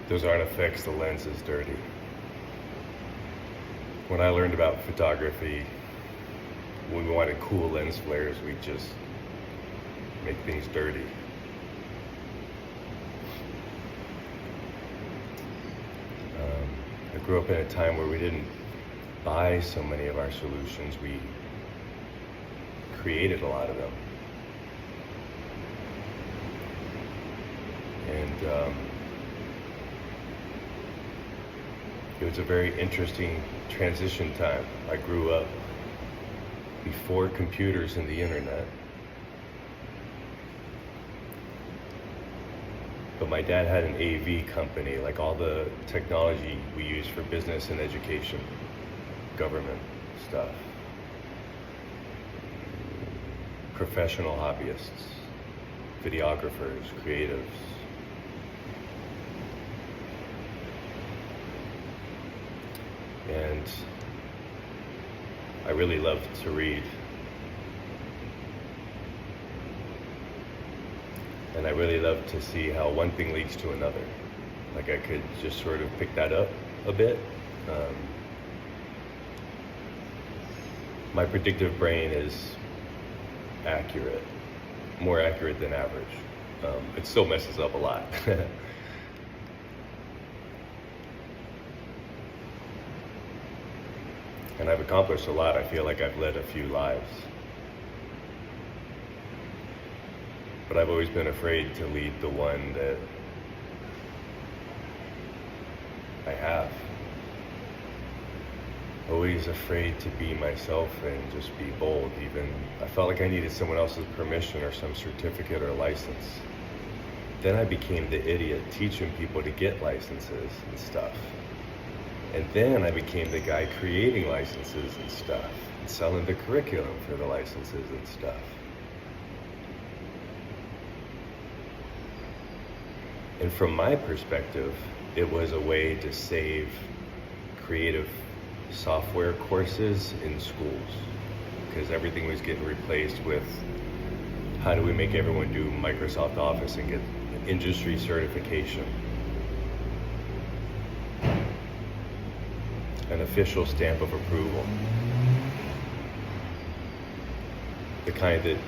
Those aren't effects, the lens is dirty. When I learned about photography, when we wanted cool lens flares, we just make things dirty. I grew up in a time where we didn't buy so many of our solutions, we created a lot of them. And it was a very interesting transition time. I grew up before computers and the internet. But my dad had an AV company, like all the technology we use for business and education, government stuff. Professional hobbyists, videographers, creatives. And I really loved to read. And I really loved to see how one thing leads to another. Like I could just sort of pick that up a bit. My predictive brain is accurate, more accurate than average. It still messes up a lot. And I've accomplished a lot. I feel like I've led a few lives. But I've always been afraid to lead the one that I have. Always afraid to be myself and just be bold. Even I felt like I needed someone else's permission or some certificate or license. Then I became the idiot teaching people to get licenses and stuff. And then I became the guy creating licenses and stuff, and selling the curriculum for the licenses and stuff. And from my perspective, it was a way to save creative software courses in schools, because everything was getting replaced with how do we make everyone do Microsoft Office and get an industry certification, an official stamp of approval, the kind that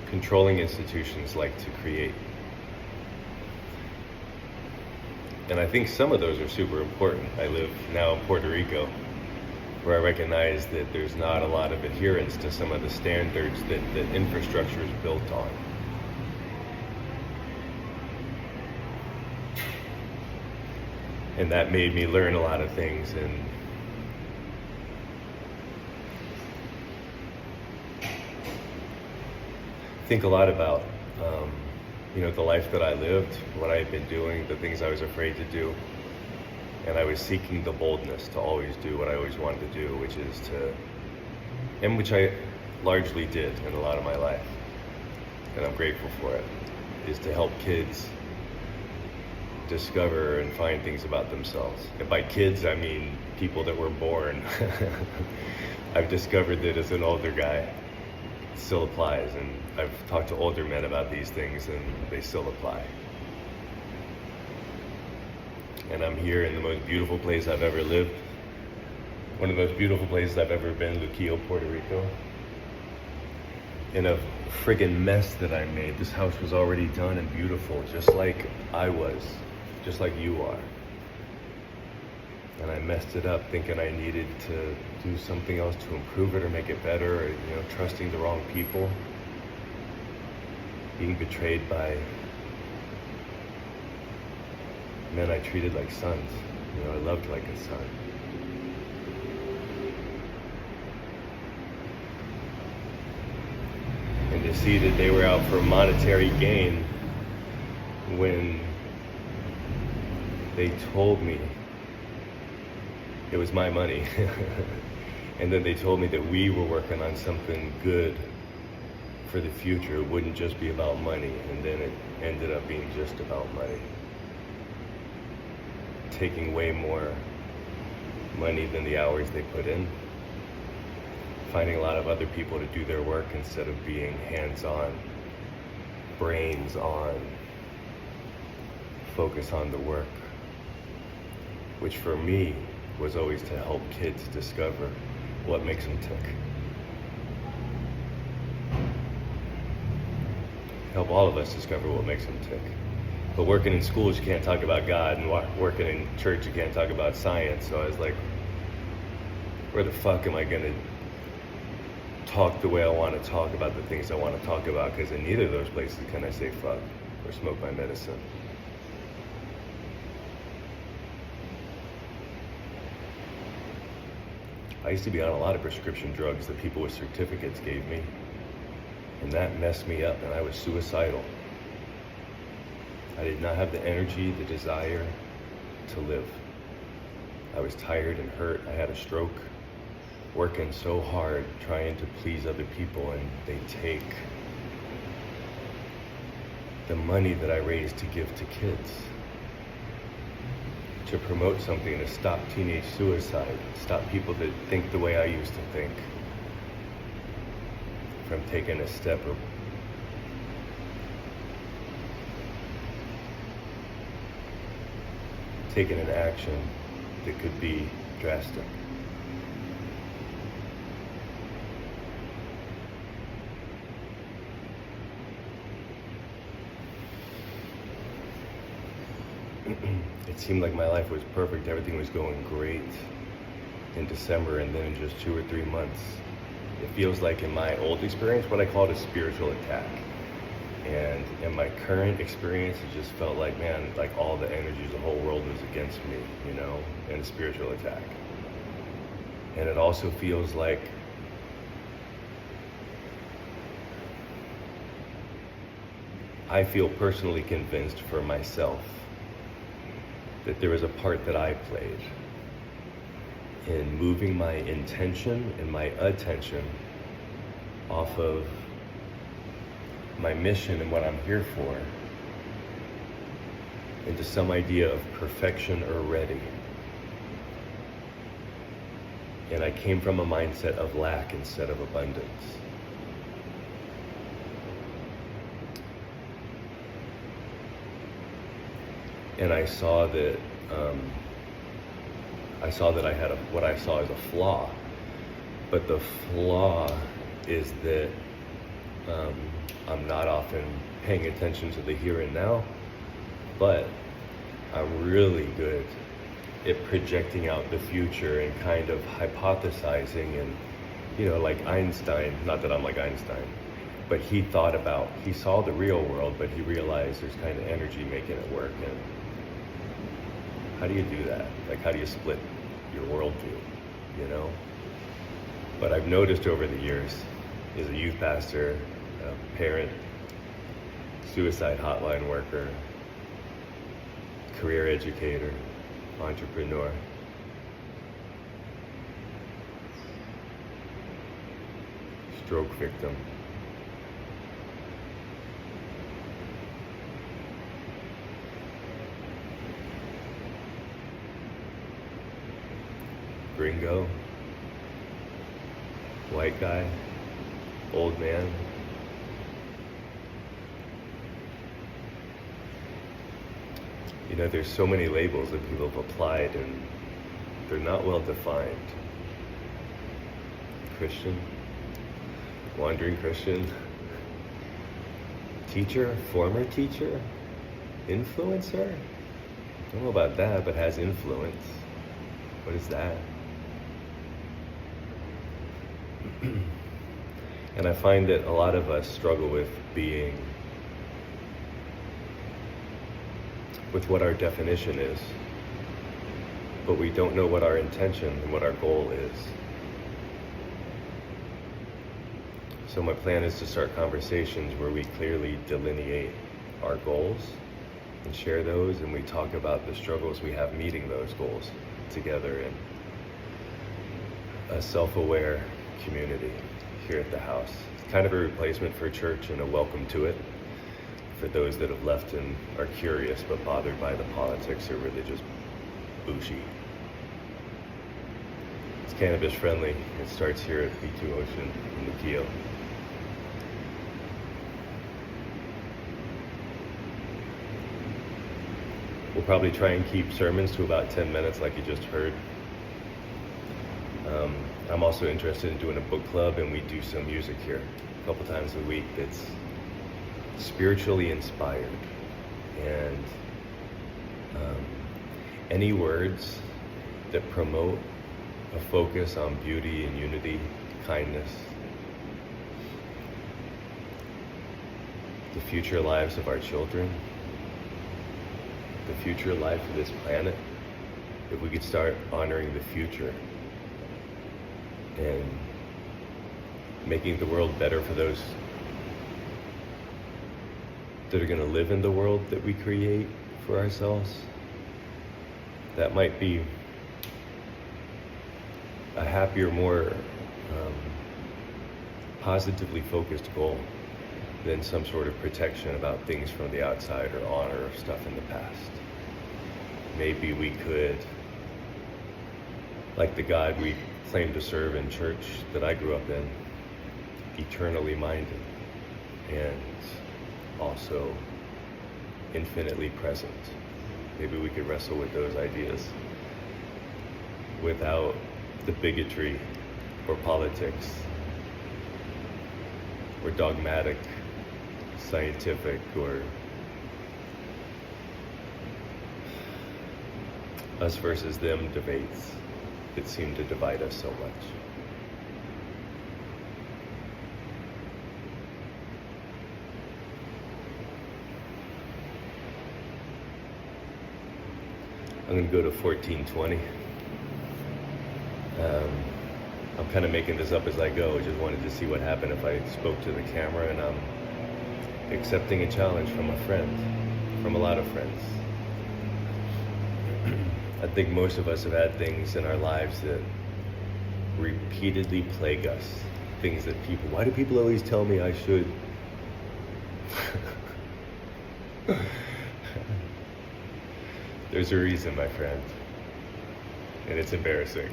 controlling institutions like to create. And I think some of those are super important. I live now in Puerto Rico, where I recognize that there's not a lot of adherence to some of the standards that infrastructure is built on. And that made me learn a lot of things and think a lot about the life that I lived, what I had been doing, the things I was afraid to do. And I was seeking the boldness to always do what I always wanted to do, which I largely did in a lot of my life. And I'm grateful for it, is to help kids discover and find things about themselves. And by kids, I mean people that were born. I've discovered that as an older guy, it still applies, and I've talked to older men about these things and they still apply. And I'm here in the most beautiful place I've ever lived. One of the most beautiful places I've ever been, Luquillo, Puerto Rico. In a friggin' mess that I made. This house was already done and beautiful, just like I was, just like you are. And I messed it up thinking I needed to do something else to improve it or make it better, or, trusting the wrong people. Being betrayed by men I treated like sons. I loved like a son. And to see that they were out for monetary gain when they told me it was my money. And then they told me that we were working on something good for the future. It wouldn't just be about money. And then it ended up being just about money. Taking way more money than the hours they put in. Finding a lot of other people to do their work instead of being hands-on. brains on, focus on the work, which for me was always to help kids discover what makes them tick. Help all of us discover what makes them tick. But working in schools, you can't talk about God, and working in church, you can't talk about science. So I was like, where the fuck am I gonna talk the way I want to talk about the things I want to talk about? Because in neither of those places can I say fuck or smoke my medicine. I used to be on a lot of prescription drugs that people with certificates gave me, and that messed me up, and I was suicidal. I did not have the energy, the desire to live. I was tired and hurt. I had a stroke, working so hard, trying to please other people, and they take the money that I raised to give to kids, to promote something to stop teenage suicide, stop people that think the way I used to think from taking a step or taking an action that could be drastic. It seemed like my life was perfect, everything was going great in December, and then in just 2 or 3 months, it feels like in my old experience, what I called a spiritual attack. And in my current experience, it just felt like, man, like all the energies, the whole world was against me, you know, in a spiritual attack. And it also feels like I feel personally convinced for myself that there was a part that I played in moving my intention and my attention off of my mission and what I'm here for into some idea of perfection or ready. And I came from a mindset of lack instead of abundance. And I saw that I had what I saw as a flaw. But the flaw is that I'm not often paying attention to the here and now, but I'm really good at projecting out the future and kind of hypothesizing, and, you know, like Einstein, not that I'm like Einstein, but he saw the real world, but he realized there's kind of energy making it work. And how do you do that? Like, how do you split your worldview, you know? But I've noticed over the years, as a youth pastor, a parent, suicide hotline worker, career educator, entrepreneur, stroke victim, gringo, white guy, old man. You know, there's so many labels that people have applied, and they're not well defined. Christian, wandering Christian, teacher, former teacher, influencer. I don't know about that, but has influence. What is that? And I find that a lot of us struggle with what our definition is, but we don't know what our intention and what our goal is. So my plan is to start conversations where we clearly delineate our goals and share those, and we talk about the struggles we have meeting those goals together in a self-aware community here at the house. It's kind of a replacement for church and a welcome to it for those that have left and are curious but bothered by the politics or religious bullshit. It's cannabis friendly. It starts here at B2 Ocean in luquillo. probably try and keep sermons to about 10 minutes like you just heard. I'm also interested in doing a book club, and we do some music here a couple times a week that's spiritually inspired. And any words that promote a focus on beauty and unity, kindness, the future lives of our children, the future life of this planet, if we could start honoring the future and making the world better for those that are going to live in the world that we create for ourselves, that might be a happier, more positively focused goal than some sort of protection about things from the outside or honor of stuff in the past. Maybe we could, like the God we claim to serve in church that I grew up in, eternally minded and also infinitely present. Maybe we could wrestle with those ideas without the bigotry or politics or dogmatic, scientific, or us versus them debates that seem to divide us so much. I'm going to go to 1420. I'm kind of making this up as I go. I just wanted to see what happened if I spoke to the camera, and I'm accepting a challenge from a friend, from a lot of friends. I think most of us have had things in our lives that repeatedly plague us. Things that people, why do people always tell me I should? There's a reason, my friend, and it's embarrassing.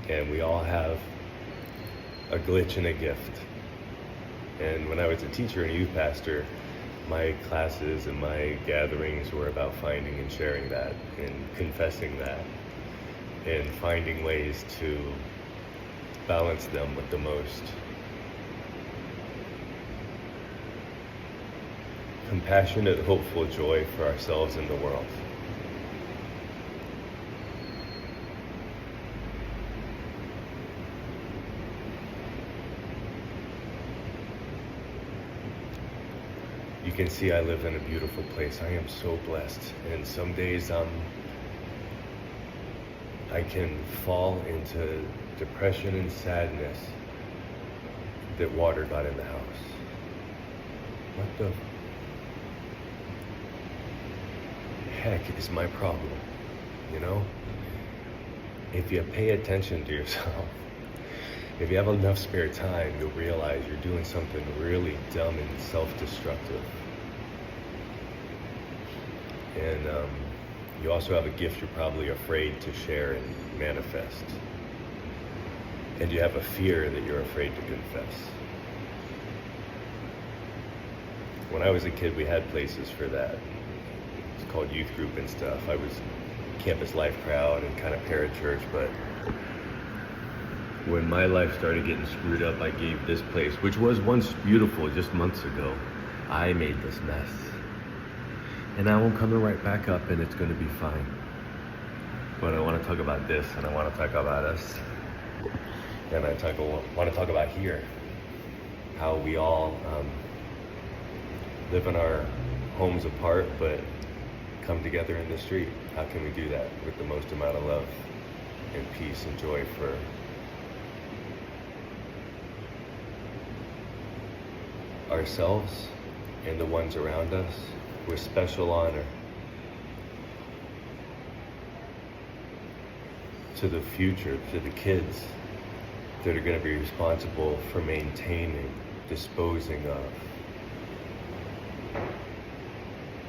And we all have a glitch and a gift. And when I was a teacher and a youth pastor, my classes and my gatherings were about finding and sharing that and confessing that and finding ways to balance them with the most compassionate, hopeful joy for ourselves and the world. You can see I live in a beautiful place. I am so blessed. And some days I can fall into depression and sadness that water got in the house. What the heck is my problem? You know? If you pay attention to yourself, if you have enough spare time, you'll realize you're doing something really dumb and self-destructive. And you also have a gift you're probably afraid to share and manifest. And you have a fear that you're afraid to confess. When I was a kid, we had places for that. It's called youth group and stuff. I was campus life crowd and kind of parachurch, but when my life started getting screwed up, I gave this place, which was once beautiful just months ago, I made this mess. And now I'm coming right back up, and it's going to be fine. But I want to talk about this, and I want to talk about us. And I want to talk about here, how we all live in our homes apart, but come together in the street. How can we do that with the most amount of love and peace and joy for ourselves and the ones around us, with special honor to the future, to the kids that are going to be responsible for maintaining, disposing of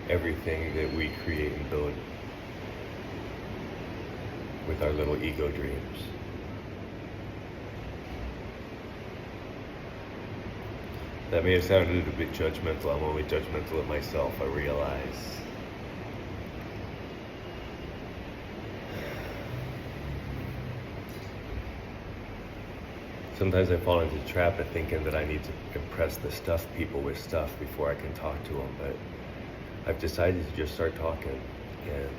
everything that we create and build with our little ego dreams. That may have sounded a bit judgmental. I'm only judgmental of myself, I realize. Sometimes I fall into the trap of thinking that I need to impress the stuff people with stuff before I can talk to them, but I've decided to just start talking. And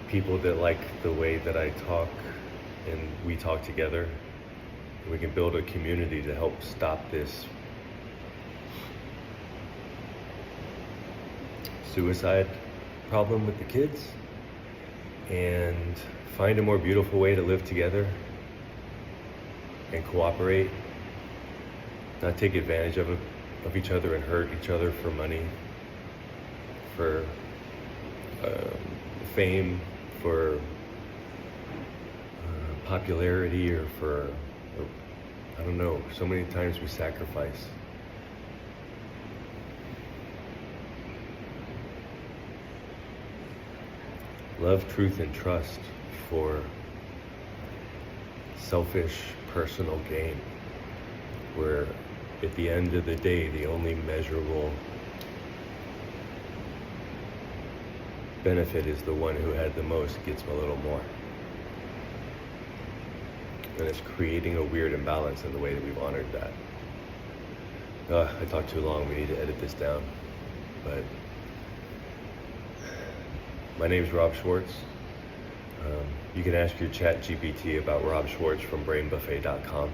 people that like the way that I talk and we talk together, we can build a community to help stop this suicide problem with the kids and find a more beautiful way to live together and cooperate, not take advantage of each other and hurt each other for money, for fame, for popularity, or I don't know, so many times we sacrifice. Love, truth, and trust for selfish personal gain, where at the end of the day, the only measurable benefit is the one who had the most gets a little more. And it's creating a weird imbalance in the way that we've honored that. I talked too long, we need to edit this down. But my name's Rob Schwartz. You can ask your chat GPT about Rob Schwartz from brainbuffet.com.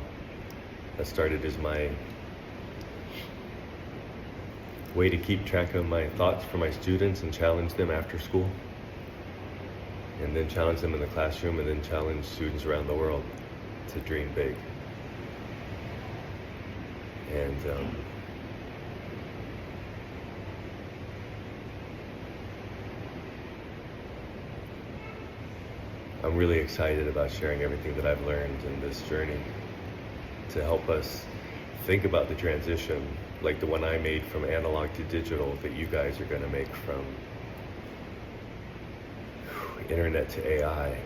That started as my way to keep track of my thoughts for my students and challenge them after school. And then challenge them in the classroom, and then challenge students around the world to dream big. And I'm really excited about sharing everything that I've learned in this journey to help us think about the transition, like the one I made from analog to digital, that you guys are going to make from internet to AI.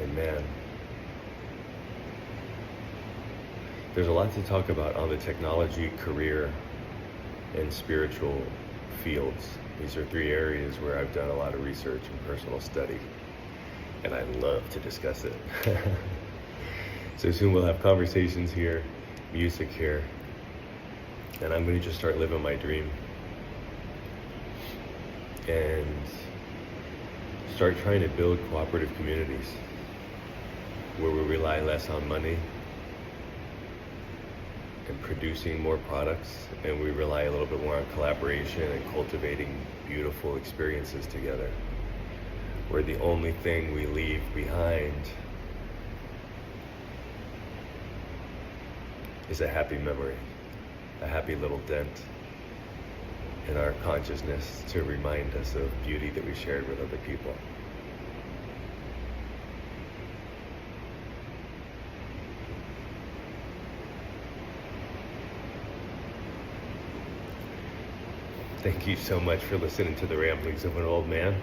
And man, there's a lot to talk about on the technology, career, and spiritual fields. These are three areas where I've done a lot of research and personal study, and I love to discuss it. So soon we'll have conversations here, music here, and I'm going to just start living my dream and start trying to build cooperative communities where we rely less on money and producing more products, and we rely a little bit more on collaboration and cultivating beautiful experiences together, where the only thing we leave behind is a happy memory, a happy little dent in our consciousness to remind us of beauty that we shared with other people. Thank you so much for listening to the ramblings of an old man.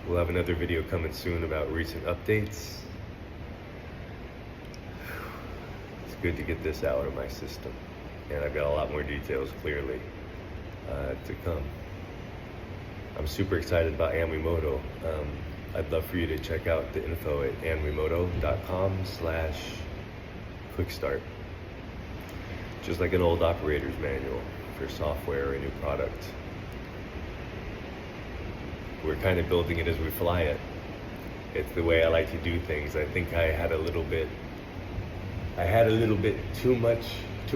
We'll have another video coming soon about recent updates. It's good to get this out of my system. And I've got a lot more details clearly to come. I'm super excited about AnWiMoTo. I'd love for you to check out the info at AnWiMoTo.com/quickstart. Just like an old operator's manual for software or a new product. We're kind of building it as we fly it. It's the way I like to do things. I think I had a little bit too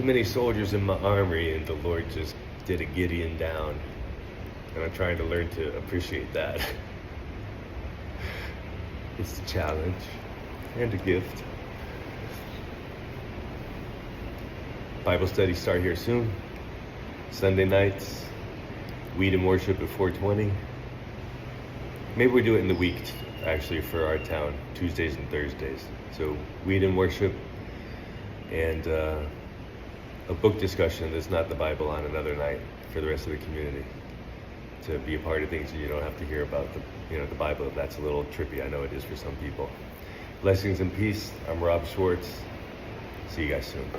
many soldiers in my armory, and the Lord just did a Gideon down. And I'm trying to learn to appreciate that. It's a challenge and a gift. Bible studies start here soon. Sunday nights, weed and worship at 4:20. Maybe we do it in the week, actually, for our town, Tuesdays and Thursdays. So weed and worship, and a book discussion that's not the Bible on another night for the rest of the community, to be a part of things that you don't have to hear about the Bible. That's a little trippy. I know it is for some people. Blessings and peace. I'm Rob Schwartz. See you guys soon.